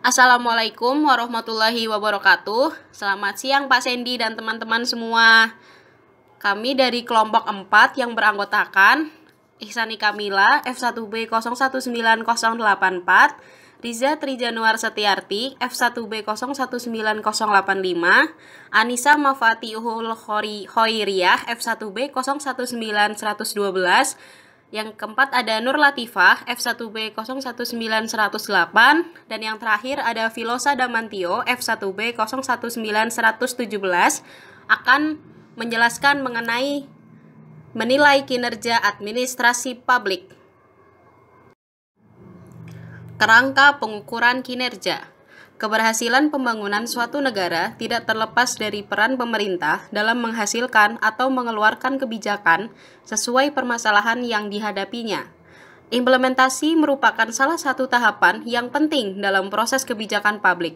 Assalamualaikum warahmatullahi wabarakatuh. Selamat siang Pak Sendi dan teman-teman semua. Kami dari kelompok 4 yang beranggotakan Ihsani Kamila F1B 019084, Riza Trijanuar Setiarti F1B 019085, Anissa Mafatiuhul Khoiriyah F1B 019112. Yang keempat ada Nur Latifah F1B 019108, dan yang terakhir ada Filosa Damantio F1B 019117 akan menjelaskan mengenai menilai kinerja administrasi publik. Kerangka pengukuran kinerja. Keberhasilan pembangunan suatu negara tidak terlepas dari peran pemerintah dalam menghasilkan atau mengeluarkan kebijakan sesuai permasalahan yang dihadapinya. Implementasi merupakan salah satu tahapan yang penting dalam proses kebijakan publik.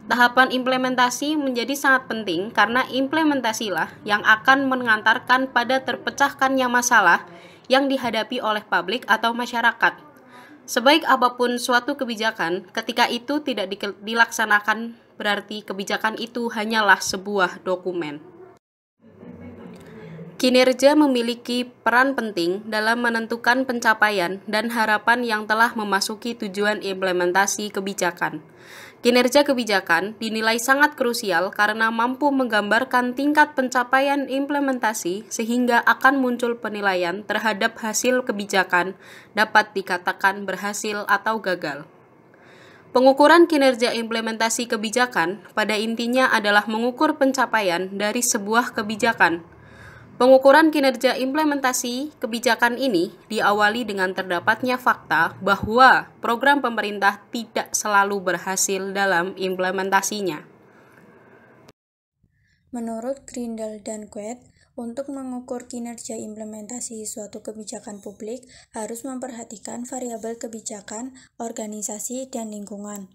Tahapan implementasi menjadi sangat penting karena implementasilah yang akan mengantarkan pada terpecahkannya masalah yang dihadapi oleh publik atau masyarakat. Sebaik apapun suatu kebijakan, ketika itu tidak dilaksanakan, berarti kebijakan itu hanyalah sebuah dokumen. Kinerja memiliki peran penting dalam menentukan pencapaian dan harapan yang telah memasuki tujuan implementasi kebijakan. Kinerja kebijakan dinilai sangat krusial karena mampu menggambarkan tingkat pencapaian implementasi sehingga akan muncul penilaian terhadap hasil kebijakan dapat dikatakan berhasil atau gagal. Pengukuran kinerja implementasi kebijakan pada intinya adalah mengukur pencapaian dari sebuah kebijakan. Pengukuran kinerja implementasi kebijakan ini diawali dengan terdapatnya fakta bahwa program pemerintah tidak selalu berhasil dalam implementasinya. Menurut Grindal dan Quet, untuk mengukur kinerja implementasi suatu kebijakan publik harus memperhatikan variabel kebijakan, organisasi, dan lingkungan.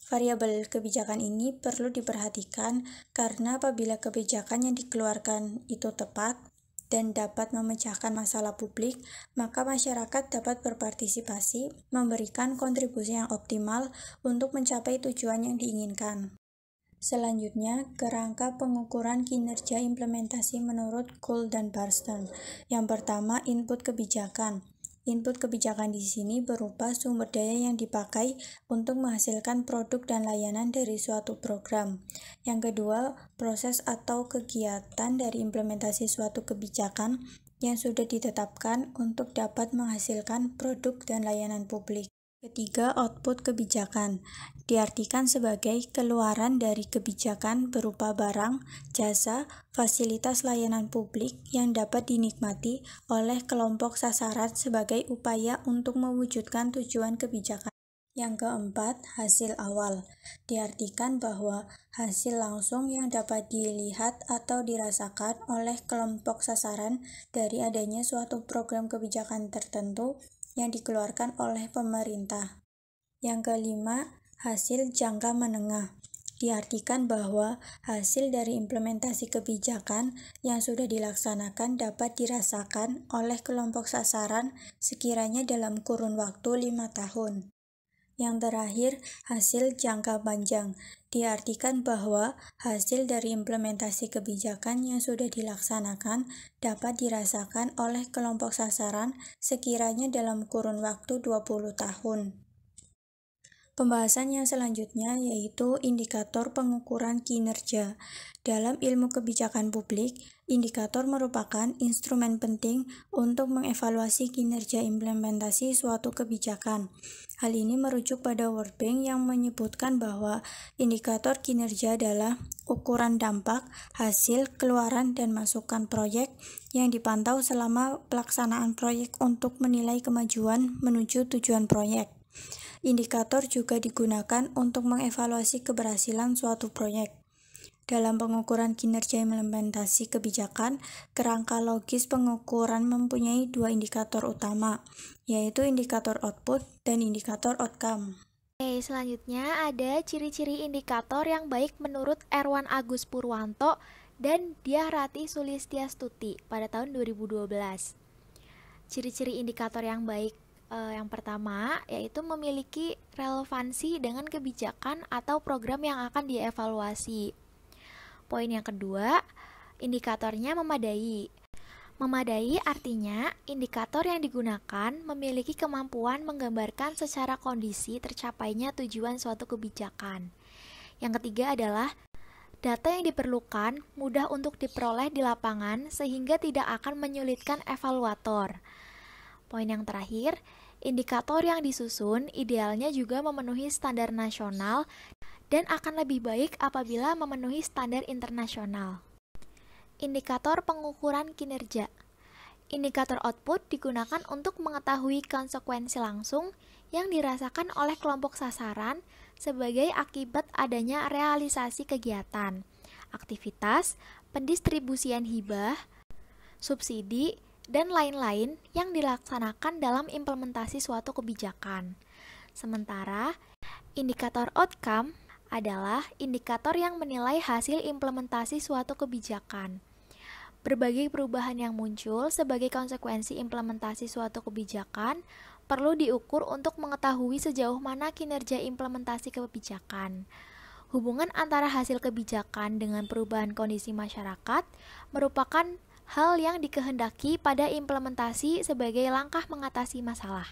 Variabel kebijakan ini perlu diperhatikan karena apabila kebijakan yang dikeluarkan itu tepat dan dapat memecahkan masalah publik, maka masyarakat dapat berpartisipasi, memberikan kontribusi yang optimal untuk mencapai tujuan yang diinginkan. Selanjutnya, kerangka pengukuran kinerja implementasi menurut Gould dan Barston. Yang pertama, input kebijakan. Input kebijakan di sini berupa sumber daya yang dipakai untuk menghasilkan produk dan layanan dari suatu program. Yang kedua, proses atau kegiatan dari implementasi suatu kebijakan yang sudah ditetapkan untuk dapat menghasilkan produk dan layanan publik. Ketiga, output kebijakan diartikan sebagai keluaran dari kebijakan berupa barang, jasa, fasilitas layanan publik yang dapat dinikmati oleh kelompok sasaran sebagai upaya untuk mewujudkan tujuan kebijakan. Yang keempat, hasil awal diartikan bahwa hasil langsung yang dapat dilihat atau dirasakan oleh kelompok sasaran dari adanya suatu program kebijakan tertentu yang dikeluarkan oleh pemerintah. Yang kelima, hasil jangka menengah diartikan bahwa hasil dari implementasi kebijakan yang sudah dilaksanakan dapat dirasakan oleh kelompok sasaran sekiranya dalam kurun waktu 5 tahun. Yang terakhir, hasil jangka panjang diartikan bahwa hasil dari implementasi kebijakan yang sudah dilaksanakan dapat dirasakan oleh kelompok sasaran sekiranya dalam kurun waktu 20 tahun. Pembahasan yang selanjutnya yaitu indikator pengukuran kinerja. Dalam ilmu kebijakan publik, indikator merupakan instrumen penting untuk mengevaluasi kinerja implementasi suatu kebijakan. Hal ini merujuk pada World Bank yang menyebutkan bahwa indikator kinerja adalah ukuran dampak, hasil, keluaran, dan masukan proyek yang dipantau selama pelaksanaan proyek untuk menilai kemajuan menuju tujuan proyek. Indikator juga digunakan untuk mengevaluasi keberhasilan suatu proyek. Dalam pengukuran kinerja implementasi kebijakan, kerangka logis pengukuran mempunyai 2 indikator utama, yaitu indikator output dan indikator outcome. Selanjutnya ada ciri-ciri indikator yang baik menurut Erwan Agus Purwanto dan Diah Rati Sulistiastuti pada tahun 2012. Ciri-ciri indikator yang baik Yang pertama, yaitu memiliki relevansi dengan kebijakan atau program yang akan dievaluasi. Poin yang kedua, indikatornya memadai. Memadai artinya indikator yang digunakan memiliki kemampuan menggambarkan secara kondisi tercapainya tujuan suatu kebijakan. Yang ketiga adalah data yang diperlukan mudah untuk diperoleh di lapangan sehingga tidak akan menyulitkan evaluator. Poin yang terakhir, indikator yang disusun idealnya juga memenuhi standar nasional dan akan lebih baik apabila memenuhi standar internasional. Indikator pengukuran kinerja. Indikator output digunakan untuk mengetahui konsekuensi langsung yang dirasakan oleh kelompok sasaran sebagai akibat adanya realisasi kegiatan, aktivitas, pendistribusian hibah, subsidi, dan lain-lain yang dilaksanakan dalam implementasi suatu kebijakan. Sementara, indikator outcome adalah indikator yang menilai hasil implementasi suatu kebijakan. Berbagai perubahan yang muncul sebagai konsekuensi implementasi suatu kebijakan perlu diukur untuk mengetahui sejauh mana kinerja implementasi kebijakan. Hubungan antara hasil kebijakan dengan perubahan kondisi masyarakat merupakan hal yang dikehendaki pada implementasi sebagai langkah mengatasi masalah.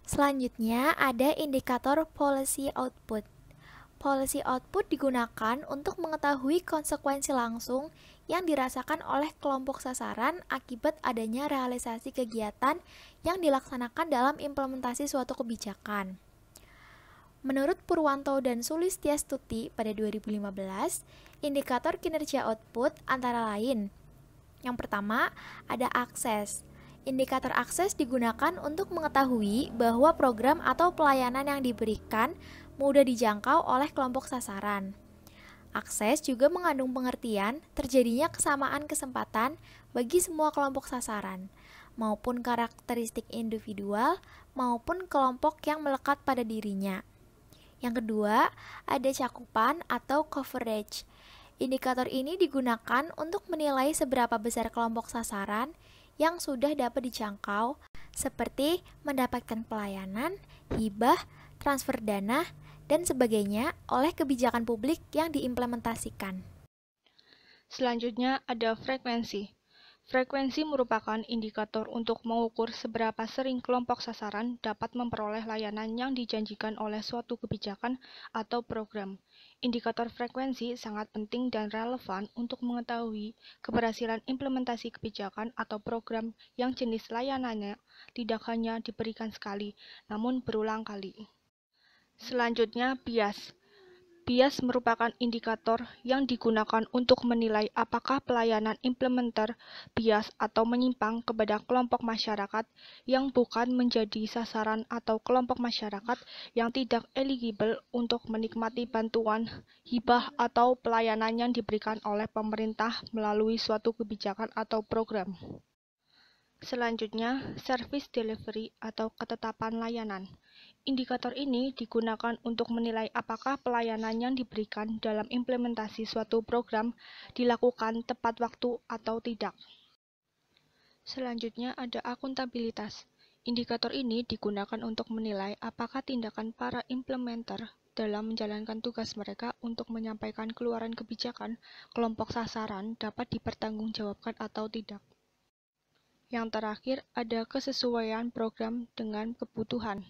Selanjutnya ada indikator policy output. Policy output digunakan untuk mengetahui konsekuensi langsung yang dirasakan oleh kelompok sasaran akibat adanya realisasi kegiatan yang dilaksanakan dalam implementasi suatu kebijakan. Menurut Purwanto dan Sulistiastuti pada 2015, indikator kinerja output antara lain: yang pertama, ada akses. Indikator akses digunakan untuk mengetahui bahwa program atau pelayanan yang diberikan mudah dijangkau oleh kelompok sasaran. Akses juga mengandung pengertian terjadinya kesamaan kesempatan bagi semua kelompok sasaran, maupun karakteristik individual maupun kelompok yang melekat pada dirinya. Yang kedua, ada cakupan atau coverage. Indikator ini digunakan untuk menilai seberapa besar kelompok sasaran yang sudah dapat dijangkau, seperti mendapatkan pelayanan, hibah, transfer dana, dan sebagainya oleh kebijakan publik yang diimplementasikan. Selanjutnya ada frekuensi. Frekuensi merupakan indikator untuk mengukur seberapa sering kelompok sasaran dapat memperoleh layanan yang dijanjikan oleh suatu kebijakan atau program. Indikator frekuensi sangat penting dan relevan untuk mengetahui keberhasilan implementasi kebijakan atau program yang jenis layanannya tidak hanya diberikan sekali, namun berulang kali. Selanjutnya, bias. Bias merupakan indikator yang digunakan untuk menilai apakah pelayanan implementer bias atau menyimpang kepada kelompok masyarakat yang bukan menjadi sasaran atau kelompok masyarakat yang tidak eligible untuk menikmati bantuan, hibah, atau pelayanan yang diberikan oleh pemerintah melalui suatu kebijakan atau program. Selanjutnya, service delivery atau ketetapan layanan. Indikator ini digunakan untuk menilai apakah pelayanan yang diberikan dalam implementasi suatu program dilakukan tepat waktu atau tidak. Selanjutnya ada akuntabilitas. Indikator ini digunakan untuk menilai apakah tindakan para implementer dalam menjalankan tugas mereka untuk menyampaikan keluaran kebijakan kelompok sasaran dapat dipertanggungjawabkan atau tidak. Yang terakhir, ada kesesuaian program dengan kebutuhan.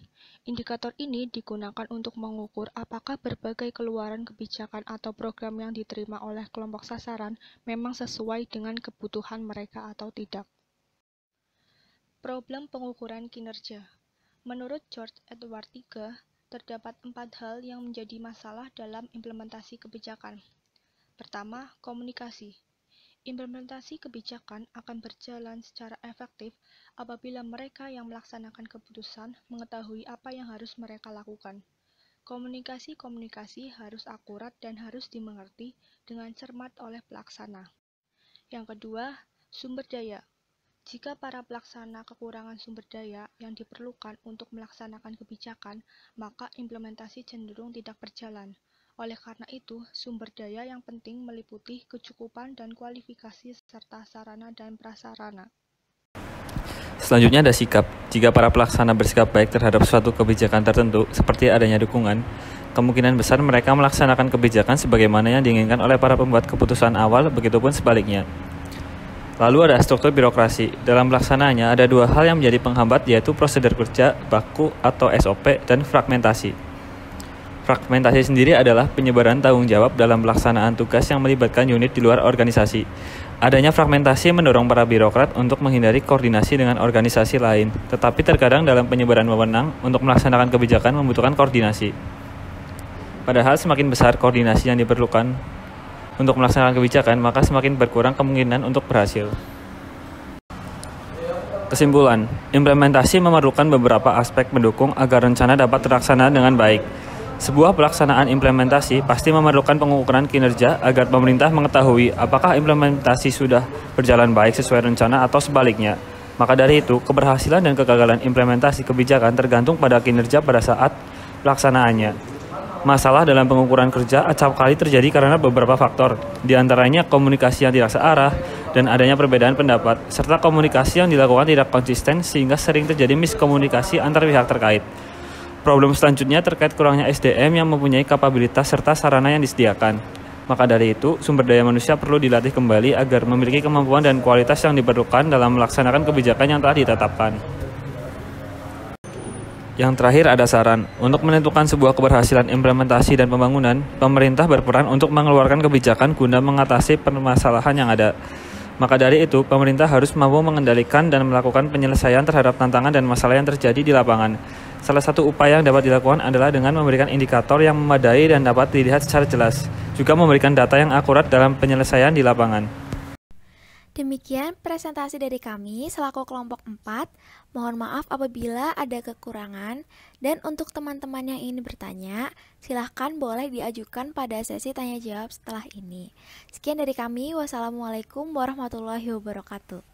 Indikator ini digunakan untuk mengukur apakah berbagai keluaran kebijakan atau program yang diterima oleh kelompok sasaran memang sesuai dengan kebutuhan mereka atau tidak. Problem pengukuran kinerja. Menurut George Edward III, terdapat 4 hal yang menjadi masalah dalam implementasi kebijakan. Pertama, komunikasi. Implementasi kebijakan akan berjalan secara efektif apabila mereka yang melaksanakan keputusan mengetahui apa yang harus mereka lakukan. Komunikasi harus akurat dan harus dimengerti dengan cermat oleh pelaksana. Yang kedua, sumber daya. Jika para pelaksana kekurangan sumber daya yang diperlukan untuk melaksanakan kebijakan, maka implementasi cenderung tidak berjalan. Oleh karena itu, sumber daya yang penting meliputi kecukupan dan kualifikasi serta sarana dan prasarana. Selanjutnya ada sikap. Jika para pelaksana bersikap baik terhadap suatu kebijakan tertentu, seperti adanya dukungan, kemungkinan besar mereka melaksanakan kebijakan sebagaimana yang diinginkan oleh para pembuat keputusan awal, begitupun sebaliknya. Lalu ada struktur birokrasi. Dalam pelaksanaannya ada dua hal yang menjadi penghambat, yaitu prosedur kerja, baku atau SOP, dan fragmentasi. Fragmentasi sendiri adalah penyebaran tanggung jawab dalam pelaksanaan tugas yang melibatkan unit di luar organisasi. Adanya fragmentasi mendorong para birokrat untuk menghindari koordinasi dengan organisasi lain, tetapi terkadang dalam penyebaran wewenang untuk melaksanakan kebijakan membutuhkan koordinasi. Padahal semakin besar koordinasi yang diperlukan untuk melaksanakan kebijakan, maka semakin berkurang kemungkinan untuk berhasil. Kesimpulan, implementasi memerlukan beberapa aspek mendukung agar rencana dapat terlaksana dengan baik. Sebuah pelaksanaan implementasi pasti memerlukan pengukuran kinerja agar pemerintah mengetahui apakah implementasi sudah berjalan baik sesuai rencana atau sebaliknya. Maka dari itu, keberhasilan dan kegagalan implementasi kebijakan tergantung pada kinerja pada saat pelaksanaannya. Masalah dalam pengukuran kerja acap kali terjadi karena beberapa faktor, di antaranya komunikasi yang tidak searah dan adanya perbedaan pendapat, serta komunikasi yang dilakukan tidak konsisten sehingga sering terjadi miskomunikasi antar pihak terkait. Problem selanjutnya terkait kurangnya SDM yang mempunyai kapabilitas serta sarana yang disediakan. Maka dari itu, sumber daya manusia perlu dilatih kembali agar memiliki kemampuan dan kualitas yang diperlukan dalam melaksanakan kebijakan yang telah ditetapkan. Yang terakhir ada saran. Untuk menentukan sebuah keberhasilan implementasi dan pembangunan, pemerintah berperan untuk mengeluarkan kebijakan guna mengatasi permasalahan yang ada. Maka dari itu, pemerintah harus mampu mengendalikan dan melakukan penyelesaian terhadap tantangan dan masalah yang terjadi di lapangan. Salah satu upaya yang dapat dilakukan adalah dengan memberikan indikator yang memadai dan dapat dilihat secara jelas, juga memberikan data yang akurat dalam penyelesaian di lapangan. Demikian presentasi dari kami selaku kelompok 4. Mohon maaf apabila ada kekurangan. Dan untuk teman-teman yang ingin bertanya, silahkan boleh diajukan pada sesi tanya jawab setelah ini. Sekian dari kami. Wassalamualaikum warahmatullahi wabarakatuh.